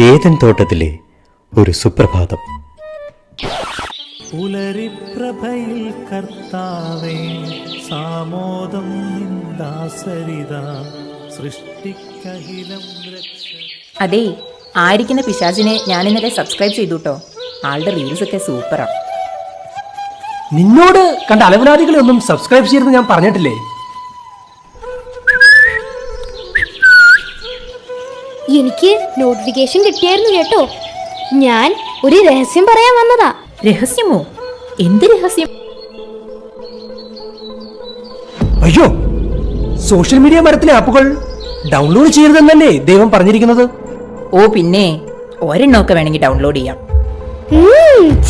Eden തോട്ടത്തിലെ ഒരു സുപ്രഭാതം. പുലരിപ്രഭയിൽ കർത്താവേ സാമോദം നിന്ദാസരിത സൃഷ്ടിക്കഹിലം രക്ഷ. അതെ, ആയിരിക്കുന്ന പിശാചിനെ ഞാൻ ഇന്നലെ സബ്സ്ക്രൈബ് ചെയ്തു കേട്ടോ. ആളുടെ റീൽസ് ഒക്കെ സൂപ്പറാ. നിന്നോട് കണ്ട അലവനാദികളെ ഒന്നും സബ്സ്ക്രൈബ് ചെയ്തെന്ന് ഞാൻ പറഞ്ഞിട്ടില്ലേ? എനിക്ക് നോട്ടിഫിക്കേഷൻ കിട്ടിയായിരുന്നു കേട്ടോ. ഞാൻ ഒരു രഹസ്യം പറയാൻ വന്നതാ. രഹസ്യമോ? എന്ത് രഹസ്യം? അയ്യോ, സോഷ്യൽ മീഡിയ മരത്തിലെ ആപ്പുകൾ ഡൗൺലോഡ് ചെയ്യരുതെന്നല്ലേ ദൈവം പറഞ്ഞിരിക്കുന്നത്? ഓ പിന്നെ, ഒരെണ്ണമൊക്കെ വേണമെങ്കിൽ ഡൗൺലോഡ് ചെയ്യാം.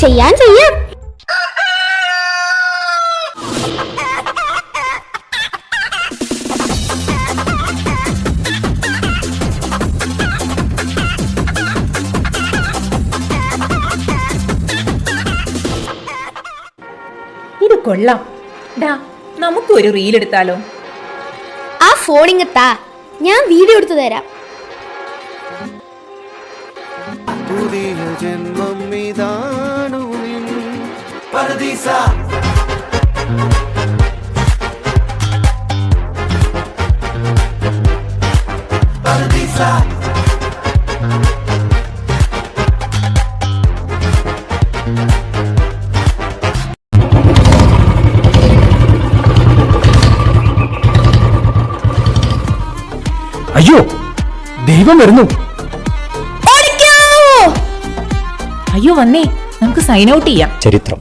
ചെയ്യാം. ഇത് കൊള്ളാം. ഡാ, നമുക്കൊരു റീൽ എടുത്താലോ? ആ ഫോണിങ്ങത്താ, ഞാൻ വീഡിയോ എടുത്തു തരാം. പുതിയ ജന്മം ഇതാണു പരദീസ. അയ്യോ, ദൈവം വരുന്നു. അയ്യോ വന്നേ, നമുക്ക് സൈൻ ഔട്ട് ചെയ്യാം. ചരിത്രം.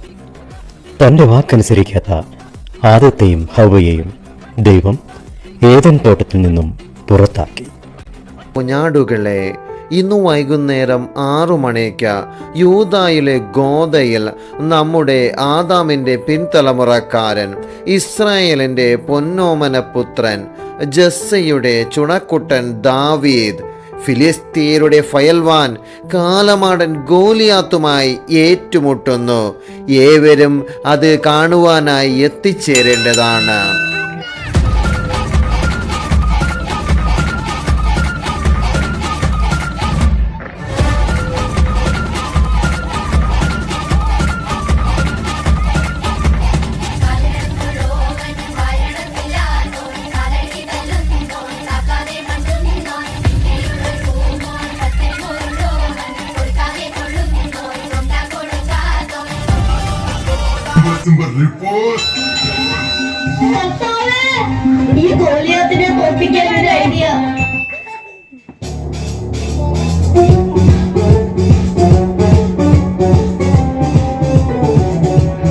തന്റെ വാക്കനുസരിക്കാത്ത ആദത്തെയും ഹവ്വയെയും ദൈവം ഏദൻ തോട്ടത്തിൽ നിന്നും പുറത്താക്കി. കുഞ്ഞാടുകളെ, ഇന്നു വൈകുന്നേരം 6 മണിക്ക് യൂദായിലെ ഗോദയിൽ നമ്മുടെ ആദാമിൻ്റെ പിൻതലമുറക്കാരൻ, ഇസ്രായേലിൻ്റെ പൊന്നോമന പുത്രൻ, ജസ്സയുടെ ചുണക്കുട്ടൻ ദാവീദ്, ഫിലിസ്തീനയുടെ ഫയൽവാൻ കാലമാടൻ ഗോലിയാത്തുമായി ഏറ്റുമുട്ടുന്നു. ഏവരും അത് കാണുവാനായി എത്തിച്ചേരേണ്ടതാണ്. ഈ ഗോലിയാത്തിനെ തോൽപ്പിക്കാൻ ഒരു ഐഡിയ.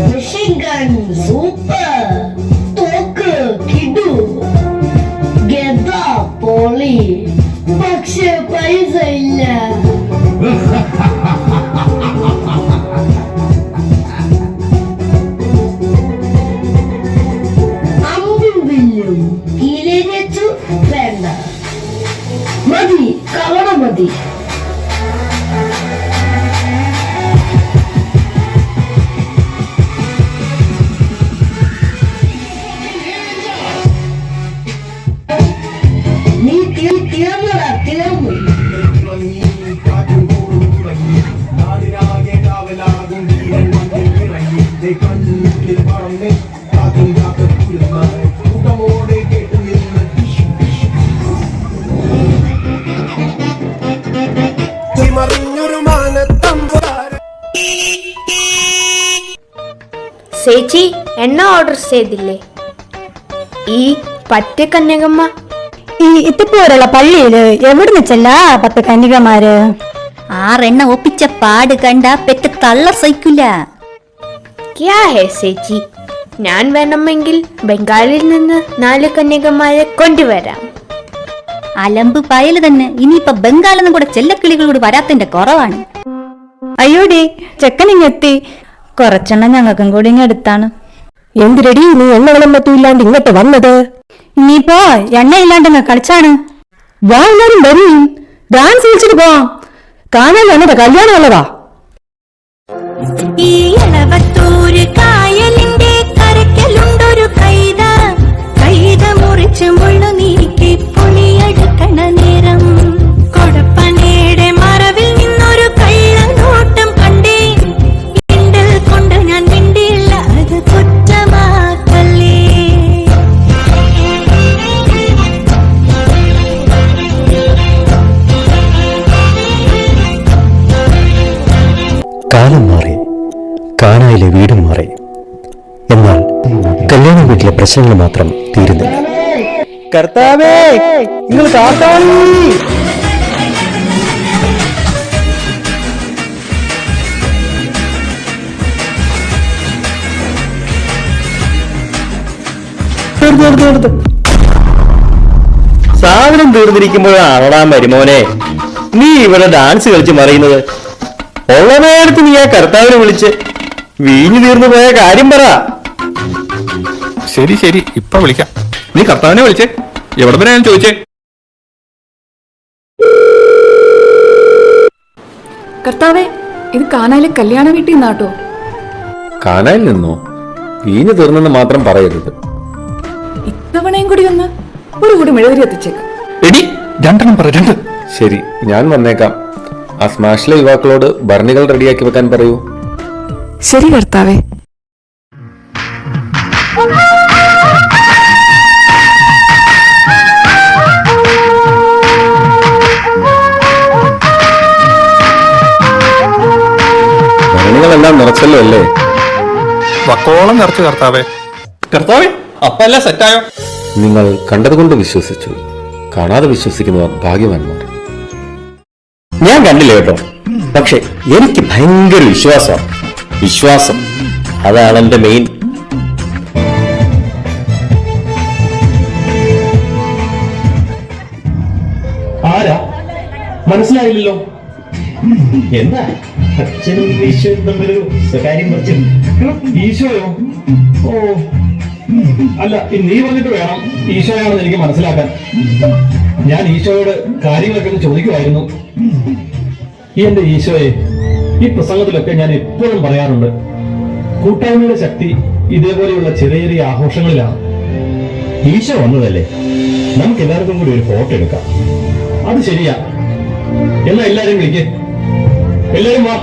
മെഷീൻ ഗൺ സൂപ്പർ, തോക്ക് കിടു, ഗദ പോളി, പക്ഷെ പൈസ ഇല്ല. മതി. നീ തീർന്നടാ, തീർന്നു. ചേച്ചി, എണ്ണ ഓർഡർ ചെയ്തില്ലേ? ഈ പറ്റ കന്യകമ്മ ഈ ഇത്തിപ്പോരുള്ള പള്ളിയില് എവിടുന്ന് ചെല്ലാ 10 കന്യകമാര്? 6 എണ്ണ ഒപ്പിച്ച പാട് കണ്ട പെറ്റ് തള്ള സഹിക്കില്ല. ചേച്ചി, ഞാൻ വേണമെങ്കിൽ ബംഗാളിൽ നിന്ന് 4 കന്യകമാരെ കൊണ്ടുവരാം. അലമ്പ് പയല് തന്നെ. ഇനിയിപ്പൊ ബംഗാളിൽ കൂടെ ചെല്ലക്കിളികളോട് വരാത്തതിന്റെ കുറവാണ്. അയ്യോടി, ചെക്കനിങ്ങെത്തി. കുറച്ചെണ്ണം ഞങ്ങൾക്കും കൂടി ഇങ്ങെടുത്താണ്. എന്തിരടി നീ എണ്ണകളും മറ്റും ഇല്ലാണ്ട് ഇങ്ങോട്ട് വന്നത്? ഇനിയിപ്പോ എണ്ണയില്ലാണ്ട് കളിച്ചാണ്. വാ, എല്ലാരും വരും, ഡാൻസ് കളിച്ചിട്ട് പോവാം. കാണാൻ വന്നത് കല്യാണമുള്ളതാ. ഈ എളവത്തൂര് കായലിന്റെ കരക്കലുണ്ടൊരു കൈത, കൈത മുറിച്ച് മുള്ളു നീക്കി പൊളിയെടുക്കണ നേരം കൊടപ്പനയുടെ മറ ആലുവയിലെ വീടും മാറി. എന്നാൽ കല്യാണ വീട്ടിലെ പ്രശ്നങ്ങൾ മാത്രം തീരുന്നില്ല. കർത്താവേ, നിങ്ങൾ കാത്താളി. സാധനം തീർന്നിരിക്കുമ്പോഴാണോടാ മരുമോനെ നീ ഇവിടെ ഡാൻസ് കളിച്ച് മറിയുന്നത്? ഉള്ള നേരത്ത് നീ ആ കർത്താവിനെ വിളിച്ച് വീഞ്ഞു തീർന്നു പോയ കാര്യം പറ. ശരി ശരി, ഇപ്പൊ വിളിക്കാം. നീ കർത്താവിനെ വിളിച്ചേ. എവിടെ വരെ ഞാൻ ചോദിച്ചേ? കർത്താവേ, ഇത് കാനായിലെ കല്യാണ വീട്ടിൽ നിന്നാട്ടോ. കാനായിൽ നിന്നോ? വീഞ്ഞു തീർന്നെന്ന് മാത്രം പറയരുത്. ഇത്തവണയും കൂടി ഒന്ന് ഒരു കൂടി മെഴുകുതിരി എത്തിച്ചേക്കാം. എടി, രണ്ടെണ്ണം പറ, രണ്ട്. ശരി, ഞാൻ വന്നേക്കാം. ആ സ്മാഷിലെ യുവാക്കളോട് ഭരണികൾ റെഡിയാക്കി വെക്കാൻ പറയൂ. ശരി കർത്താവേ. ഭരണികളെല്ലാം നിറച്ചല്ലോ അല്ലേ? വക്കോളം നിറച്ചു കർത്താവേ. കർത്താവേ, അപ്പ എല്ലാം സെറ്റായോ? നിങ്ങൾ കണ്ടതുകൊണ്ട് വിശ്വസിച്ചു, കാണാതെ വിശ്വസിക്കുന്നവർ ഭാഗ്യവാന്മാർ. ഞാൻ കണ്ടില്ല കേട്ടോ, പക്ഷെ എനിക്ക് ഭയങ്കര വിശ്വാസം അതാണ് എന്റെ മെയിൻ. ആരാ? മനസ്സിലായില്ലല്ലോ. എന്താ അച്ഛനും ഈശോയും തമ്മിലൊരു സ്വകാര്യം പറിച്ചു? ഈശോയോ? ഓ അല്ല, നീ പറഞ്ഞിട്ട് വേണം ഈശോയാണെന്ന് എനിക്ക് മനസ്സിലാക്കാൻ. ഞാൻ ഈശോയോട് കാര്യങ്ങളൊക്കെ ഒന്ന് ചോദിക്കുമായിരുന്നു. എന്റെ ഈശോയെ, ഈ പ്രസംഗത്തിലൊക്കെ ഞാൻ എപ്പോഴും പറയാറുണ്ട്, കൂട്ടായ്മയുടെ ശക്തി ഇതേപോലെയുള്ള ചെറിയ ചെറിയ ആഘോഷങ്ങളിലാണ്. ഈശോ വന്നതല്ലേ, നമുക്ക് എല്ലാവർക്കും കൂടി ഒരു ഫോട്ടോ എടുക്കാം. അത് ശരിയാ. എന്നാ എല്ലാരും വിളിക്കേ, എല്ലാരും വാ.